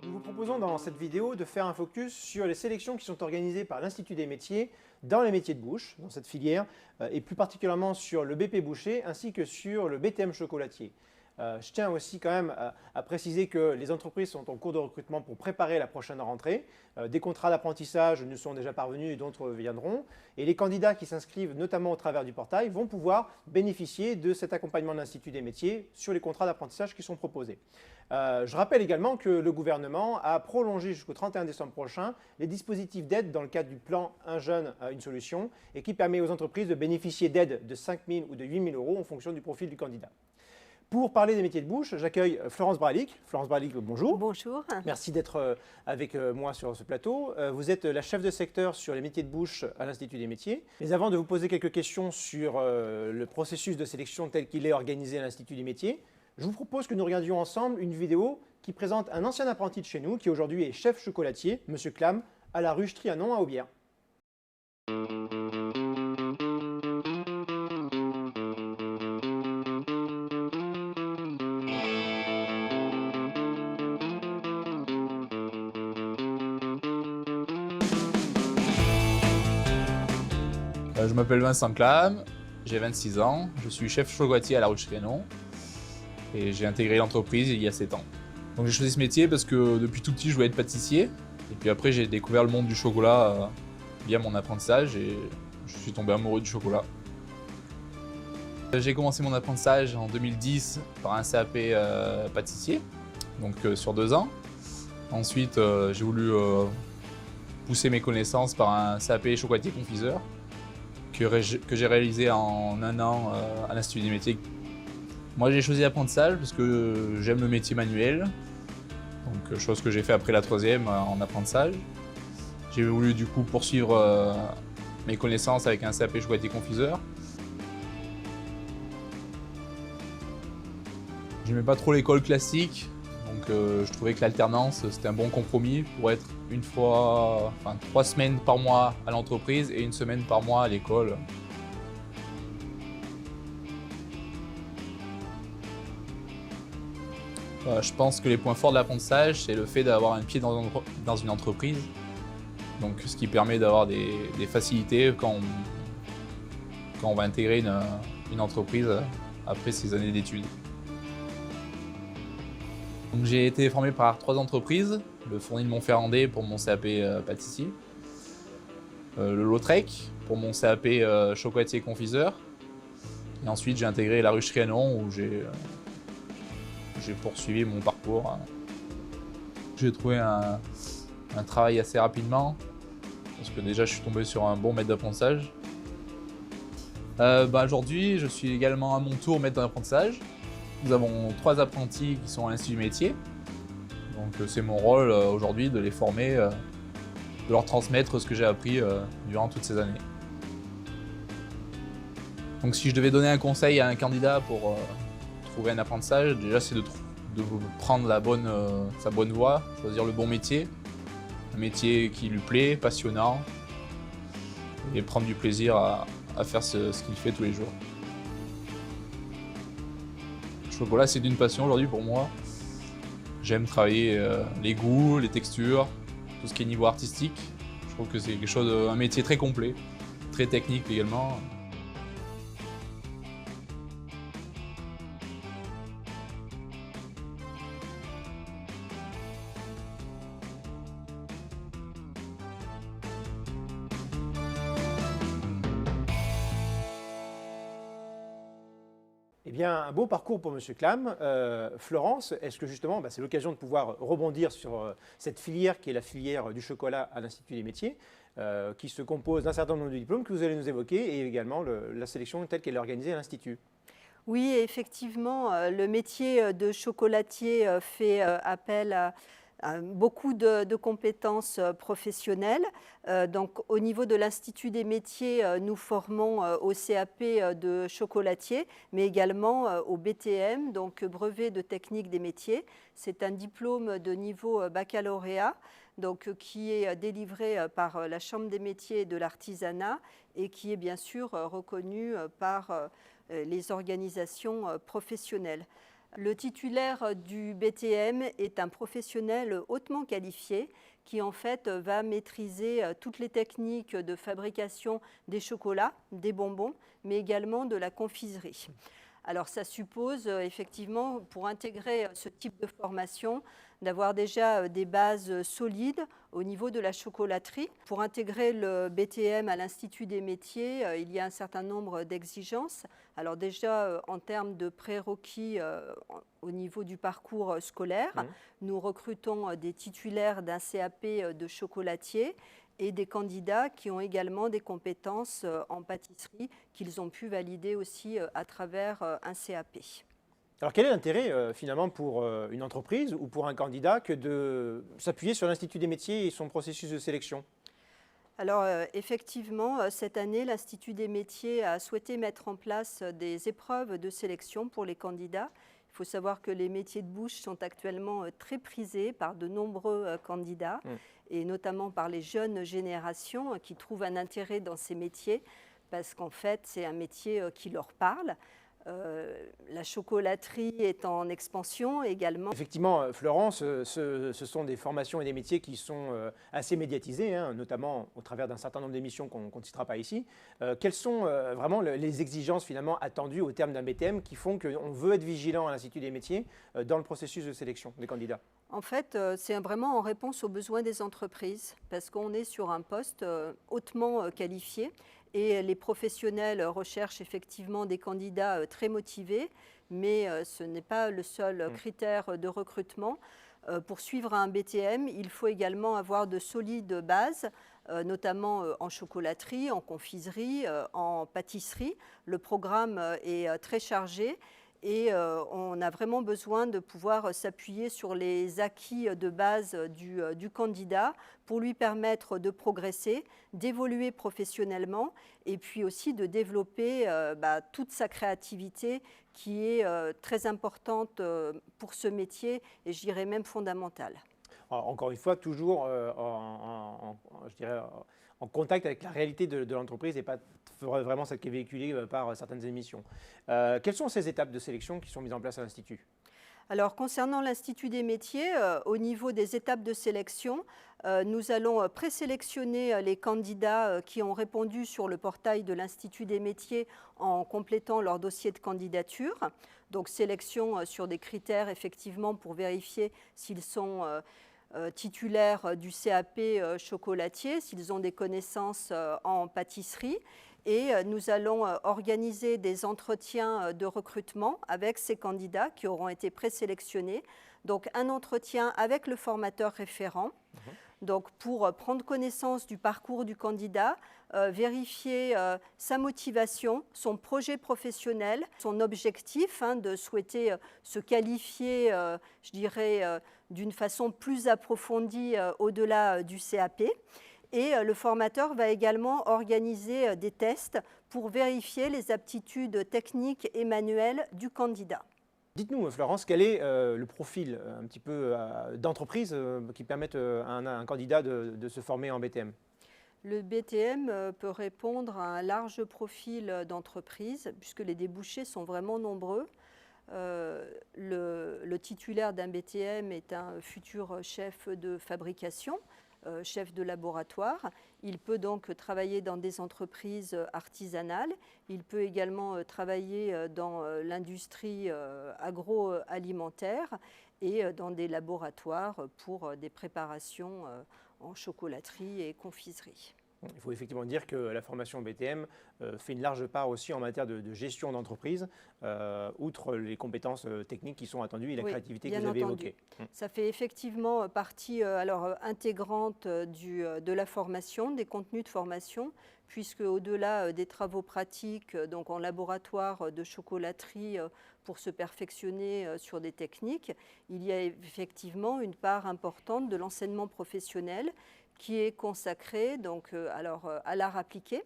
Nous vous proposons dans cette vidéo de faire un focus sur les sélections qui sont organisées par l'Institut des métiers dans les métiers de bouche, dans cette filière, et plus particulièrement sur le BP boucher ainsi que sur le BTM chocolatier. Je tiens aussi quand même à préciser que les entreprises sont en cours de recrutement pour préparer la prochaine rentrée. Des contrats d'apprentissage nous sont déjà parvenus et d'autres viendront. Et les candidats qui s'inscrivent notamment au travers du portail vont pouvoir bénéficier de cet accompagnement de l'Institut des métiers sur les contrats d'apprentissage qui sont proposés. Je rappelle également que le gouvernement a prolongé jusqu'au 31 décembre prochain les dispositifs d'aide dans le cadre du plan Un jeune, une solution et qui permet aux entreprises de bénéficier d'aides de 5 000 ou de 8 000 euros en fonction du profil du candidat. Pour parler des métiers de bouche, j'accueille Florence Bralic. Florence Bralic, bonjour. Bonjour. Merci d'être avec moi sur ce plateau. Vous êtes la chef de secteur sur les métiers de bouche à l'Institut des métiers. Mais avant de vous poser quelques questions sur le processus de sélection tel qu'il est organisé à l'Institut des métiers, je vous propose que nous regardions ensemble une vidéo qui présente un ancien apprenti de chez nous qui aujourd'hui est chef chocolatier, M. Clam, à la ruche Trianon à Aubière. Je m'appelle Vincent Clam, j'ai 26 ans, je suis chef chocolatier à la ruche Trianon et j'ai intégré l'entreprise il y a 7 ans. Donc j'ai choisi ce métier parce que depuis tout petit je voulais être pâtissier et puis après j'ai découvert le monde du chocolat via mon apprentissage et je suis tombé amoureux du chocolat. J'ai commencé mon apprentissage en 2010 par un CAP pâtissier, donc sur 2 ans. Ensuite j'ai voulu pousser mes connaissances par un CAP chocolatier confiseur que j'ai réalisé en 1 an à l'Institut des métiers. Moi j'ai choisi l'apprentissage parce que j'aime le métier manuel, donc chose que j'ai fait après la 3e en apprentissage. J'ai voulu du coup poursuivre mes connaissances avec un CAP chocolatier confiseur. J'aimais pas trop l'école classique, donc je trouvais que l'alternance c'était un bon compromis pour être 3 semaines par mois à l'entreprise et 1 semaine par mois à l'école. Je pense que les points forts de l'apprentissage, c'est le fait d'avoir un pied dans une entreprise, donc ce qui permet d'avoir des facilités quand on va intégrer une entreprise après ces années d'études. J'ai été formé par 3 entreprises, le Fournil de Montferrandais pour mon CAP pâtissier, le Lautrec pour mon CAP chocolatier confiseur, et ensuite j'ai intégré la ruche Trianon où j'ai poursuivi mon parcours. J'ai trouvé un travail assez rapidement, parce que déjà je suis tombé sur un bon maître d'apprentissage. Aujourd'hui je suis également à mon tour maître d'apprentissage. Nous avons 3 apprentis qui sont à l'Institut des métiers, donc c'est mon rôle aujourd'hui de les former, de leur transmettre ce que j'ai appris durant toutes ces années. Donc si je devais donner un conseil à un candidat pour trouver un apprentissage, déjà c'est de prendre sa bonne voie, choisir le bon métier, un métier qui lui plaît, passionnant, et prendre du plaisir à faire ce qu'il fait tous les jours. Le chocolat, c'est d'une passion aujourd'hui pour moi. J'aime travailler les goûts, les textures, tout ce qui est niveau artistique. Je trouve que c'est un métier très complet, très technique également. Eh bien, un beau parcours pour M. Clam. Florence, est-ce que justement, c'est l'occasion de pouvoir rebondir sur cette filière qui est la filière du chocolat à l'Institut des métiers, qui se compose d'un certain nombre de diplômes que vous allez nous évoquer et également la sélection telle qu'elle est organisée à l'Institut. Oui, effectivement, le métier de chocolatier fait appel à beaucoup de compétences professionnelles. Donc, au niveau de l'Institut des métiers, nous formons au CAP de chocolatier, mais également au BTM, donc brevet de technique des métiers. C'est un diplôme de niveau baccalauréat, donc, qui est délivré par la Chambre des métiers et de l'artisanat et qui est bien sûr reconnu par les organisations professionnelles. Le titulaire du BTM est un professionnel hautement qualifié qui en fait va maîtriser toutes les techniques de fabrication des chocolats, des bonbons, mais également de la confiserie. Alors ça suppose effectivement, pour intégrer ce type de formation, d'avoir déjà des bases solides au niveau de la chocolaterie. Pour intégrer le BTM à l'Institut des métiers, il y a un certain nombre d'exigences. Alors déjà, en termes de prérequis au niveau du parcours scolaire, nous recrutons des titulaires d'un CAP de chocolatier et des candidats qui ont également des compétences en pâtisserie qu'ils ont pu valider aussi à travers un CAP. Alors quel est l'intérêt finalement pour une entreprise ou pour un candidat que de s'appuyer sur l'Institut des métiers et son processus de sélection? Alors effectivement, cette année, l'Institut des métiers a souhaité mettre en place des épreuves de sélection pour les candidats. Il faut savoir que les métiers de bouche sont actuellement très prisés par de nombreux candidats et notamment par les jeunes générations qui trouvent un intérêt dans ces métiers parce qu'en fait, c'est un métier qui leur parle. La chocolaterie est en expansion également. Effectivement, Florence, ce sont des formations et des métiers qui sont assez médiatisés, hein, notamment au travers d'un certain nombre d'émissions qu'on ne citera pas ici. Quelles sont vraiment les exigences finalement attendues au terme d'un BTM qui font qu'on veut être vigilant à l'Institut des métiers dans le processus de sélection des candidats? En fait, c'est vraiment en réponse aux besoins des entreprises parce qu'on est sur un poste hautement qualifié. Et les professionnels recherchent effectivement des candidats très motivés, mais ce n'est pas le seul critère de recrutement. Pour suivre un BTM, il faut également avoir de solides bases, notamment en chocolaterie, en confiserie, en pâtisserie. Le programme est très chargé. Et on a vraiment besoin de pouvoir s'appuyer sur les acquis de base du candidat pour lui permettre de progresser, d'évoluer professionnellement et puis aussi de développer toute sa créativité qui est très importante pour ce métier et je dirais même fondamentale. Alors, encore une fois, toujours je dirais, en contact avec la réalité de l'entreprise et pas vraiment celle qui est véhiculée par certaines émissions. Quelles sont ces étapes de sélection qui sont mises en place à l'Institut? Alors, concernant l'Institut des métiers, au niveau des étapes de sélection, nous allons présélectionner les candidats qui ont répondu sur le portail de l'Institut des métiers en complétant leur dossier de candidature. Donc, sélection sur des critères effectivement pour vérifier s'ils sont titulaires du CAP chocolatier, s'ils ont des connaissances en pâtisserie. Et nous allons organiser des entretiens de recrutement avec ces candidats qui auront été présélectionnés. Donc un entretien avec le formateur référent. Donc pour prendre connaissance du parcours du candidat, vérifier sa motivation, son projet professionnel, son objectif de souhaiter se qualifier, je dirais, d'une façon plus approfondie au-delà du CAP. Et le formateur va également organiser des tests pour vérifier les aptitudes techniques et manuelles du candidat. Dites-nous, Florence, quel est le profil un petit peu d'entreprise qui permettent à un candidat de se former en BTM? Le BTM peut répondre à un large profil d'entreprise puisque les débouchés sont vraiment nombreux. Le titulaire d'un BTM est un futur chef de fabrication, chef de laboratoire. Il peut donc travailler dans des entreprises artisanales. Il peut également travailler dans l'industrie agroalimentaire et dans des laboratoires pour des préparations en chocolaterie et confiserie. Il faut effectivement dire que la formation BTM fait une large part aussi en matière de gestion d'entreprise, outre les compétences techniques qui sont attendues et la créativité que vous avez évoquée. Ça fait effectivement partie intégrante de la formation, des contenus de formation, puisque au-delà des travaux pratiques donc en laboratoire de chocolaterie pour se perfectionner sur des techniques, il y a effectivement une part importante de l'enseignement professionnel qui est consacré donc, à l'art appliqué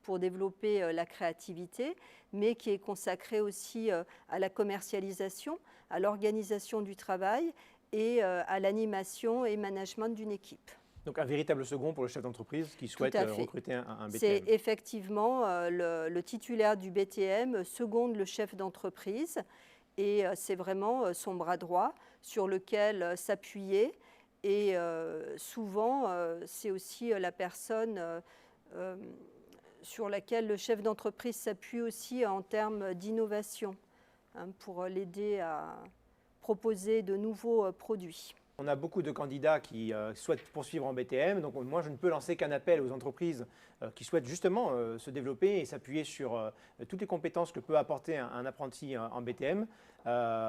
pour développer la créativité, mais qui est consacré aussi à la commercialisation, à l'organisation du travail et à l'animation et management d'une équipe. Donc un véritable second pour le chef d'entreprise qui souhaite recruter un BTM. C'est effectivement le titulaire du BTM seconde le chef d'entreprise et c'est vraiment son bras droit sur lequel s'appuyer. Et souvent, c'est aussi la personne sur laquelle le chef d'entreprise s'appuie aussi en termes d'innovation pour l'aider à proposer de nouveaux produits. On a beaucoup de candidats qui souhaitent poursuivre en BTM, donc moi je ne peux lancer qu'un appel aux entreprises qui souhaitent justement se développer et s'appuyer sur toutes les compétences que peut apporter un apprenti en BTM.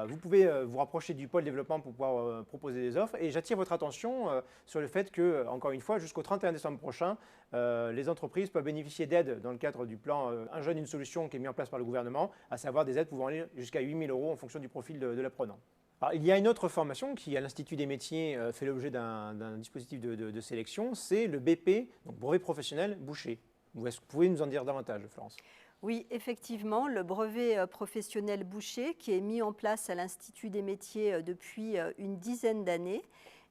Vous pouvez vous rapprocher du pôle développement pour pouvoir proposer des offres et j'attire votre attention sur le fait que, encore une fois, jusqu'au 31 décembre prochain, les entreprises peuvent bénéficier d'aides dans le cadre du plan Un jeune, une solution qui est mis en place par le gouvernement, à savoir des aides pouvant aller jusqu'à 8 000 € en fonction du profil de l'apprenant. Alors, il y a une autre formation qui, à l'Institut des métiers, fait l'objet d'un dispositif de sélection, c'est le BP, donc brevet professionnel boucher. Vous pouvez nous en dire davantage, Florence? Oui, effectivement, le brevet professionnel boucher qui est mis en place à l'Institut des métiers depuis une dizaine d'années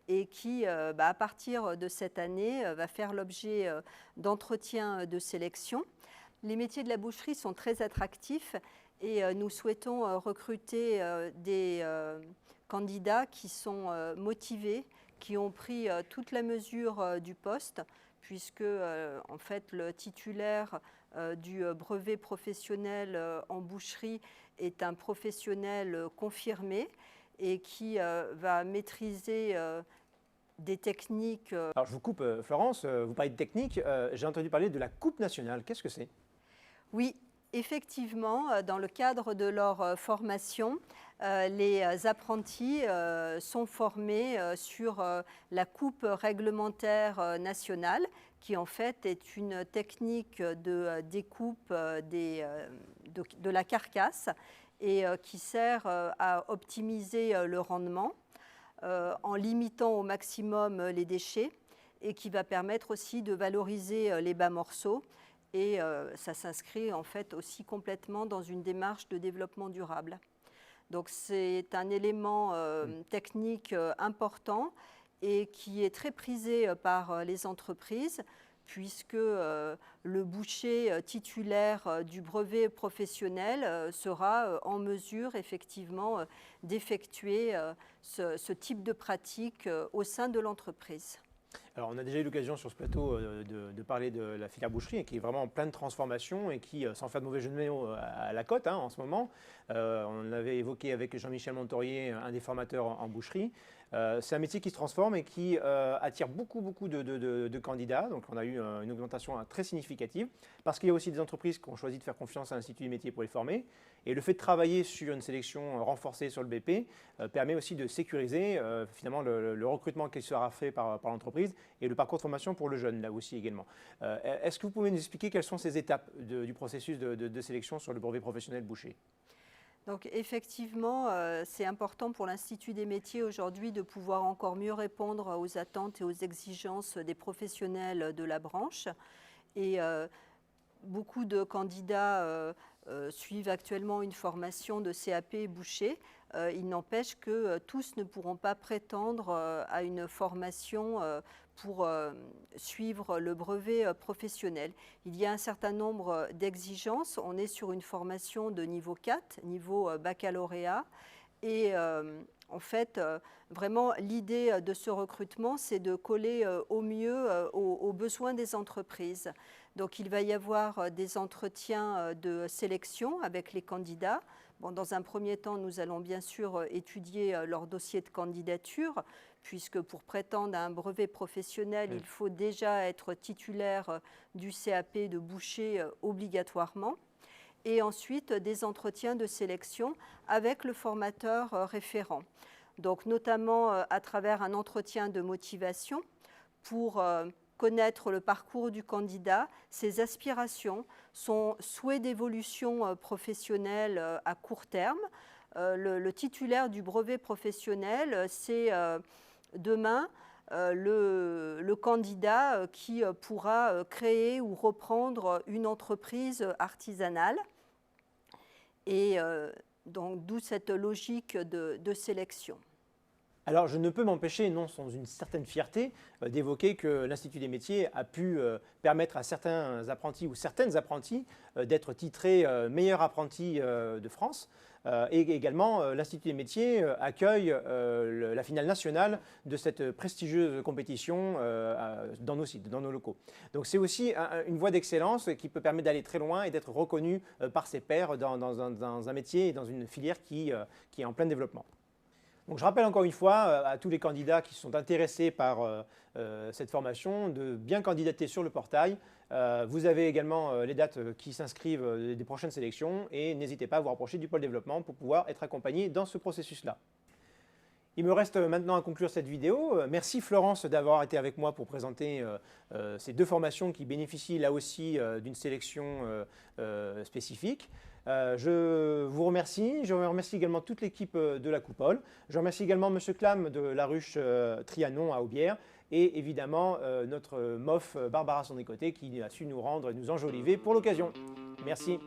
et qui, à partir de cette année, va faire l'objet d'entretiens de sélection. Les métiers de la boucherie sont très attractifs et nous souhaitons recruter des candidats qui sont motivés, qui ont pris toute la mesure du poste, puisque en fait le titulaire du brevet professionnel en boucherie est un professionnel confirmé et qui va maîtriser des techniques. Alors je vous coupe, Florence, vous parlez de technique, j'ai entendu parler de la coupe nationale, qu'est-ce que c'est? Oui. Effectivement, dans le cadre de leur formation, les apprentis sont formés sur la coupe réglementaire nationale, qui en fait est une technique de découpe de la carcasse et qui sert à optimiser le rendement en limitant au maximum les déchets et qui va permettre aussi de valoriser les bas morceaux. Et ça s'inscrit en fait aussi complètement dans une démarche de développement durable. Donc c'est un élément technique important et qui est très prisé par les entreprises puisque le boucher titulaire du brevet professionnel sera en mesure effectivement d'effectuer ce type de pratique au sein de l'entreprise. Alors, on a déjà eu l'occasion sur ce plateau de parler de la filière boucherie qui est vraiment en pleine transformation et qui, sans faire de mauvais jeu de mots, à la cote en ce moment. On avait évoqué avec Jean-Michel Montorier, un des formateurs en boucherie. C'est un métier qui se transforme et qui attire beaucoup de candidats. Donc, on a eu une augmentation très significative parce qu'il y a aussi des entreprises qui ont choisi de faire confiance à l'Institut des métiers pour les former. Et le fait de travailler sur une sélection renforcée sur le BP permet aussi de sécuriser finalement le recrutement qui sera fait par l'entreprise et le parcours de formation pour le jeune, là aussi également. Est-ce que vous pouvez nous expliquer quelles sont ces étapes du processus de sélection sur le brevet professionnel boucher? Donc effectivement, c'est important pour l'Institut des métiers aujourd'hui de pouvoir encore mieux répondre aux attentes et aux exigences des professionnels de la branche. Et beaucoup de candidats suivent actuellement une formation de CAP boucher. Il n'empêche que tous ne pourront pas prétendre à une formation pour suivre le brevet professionnel. Il y a un certain nombre d'exigences. On est sur une formation de niveau 4, niveau baccalauréat. Et en fait, vraiment, l'idée de ce recrutement, c'est de coller au mieux aux besoins des entreprises. Donc, il va y avoir des entretiens de sélection avec les candidats. Bon, dans un premier temps, nous allons bien sûr étudier leur dossier de candidature, puisque pour prétendre à un brevet professionnel, il faut déjà être titulaire du CAP de boucher obligatoirement. Et ensuite, des entretiens de sélection avec le formateur référent. Donc, notamment à travers un entretien de motivation pour connaître le parcours du candidat, ses aspirations, son souhait d'évolution professionnelle à court terme. Le titulaire du brevet professionnel, c'est demain le candidat qui pourra créer ou reprendre une entreprise artisanale. Et donc, d'où cette logique de sélection. Alors, je ne peux m'empêcher, non sans une certaine fierté, d'évoquer que l'Institut des métiers a pu permettre à certains apprentis ou certaines apprentis d'être titrés meilleurs apprentis de France. Et également, l'Institut des métiers accueille la finale nationale de cette prestigieuse compétition dans nos sites, dans nos locaux. Donc c'est aussi une voie d'excellence qui peut permettre d'aller très loin et d'être reconnu par ses pairs dans un métier et dans une filière qui est en plein développement. Donc je rappelle encore une fois à tous les candidats qui sont intéressés par cette formation de bien candidater sur le portail. Vous avez également les dates qui s'inscrivent des prochaines sélections et n'hésitez pas à vous rapprocher du pôle développement pour pouvoir être accompagné dans ce processus-là. Il me reste maintenant à conclure cette vidéo. Merci Florence d'avoir été avec moi pour présenter ces deux formations qui bénéficient là aussi d'une sélection spécifique. Je vous remercie. Je remercie également toute l'équipe de la Coupole. Je remercie également M. Clam de la ruche Trianon à Aubière et évidemment notre MOF Barbara Sondécoté qui a su nous rendre et nous enjoliver pour l'occasion. Merci.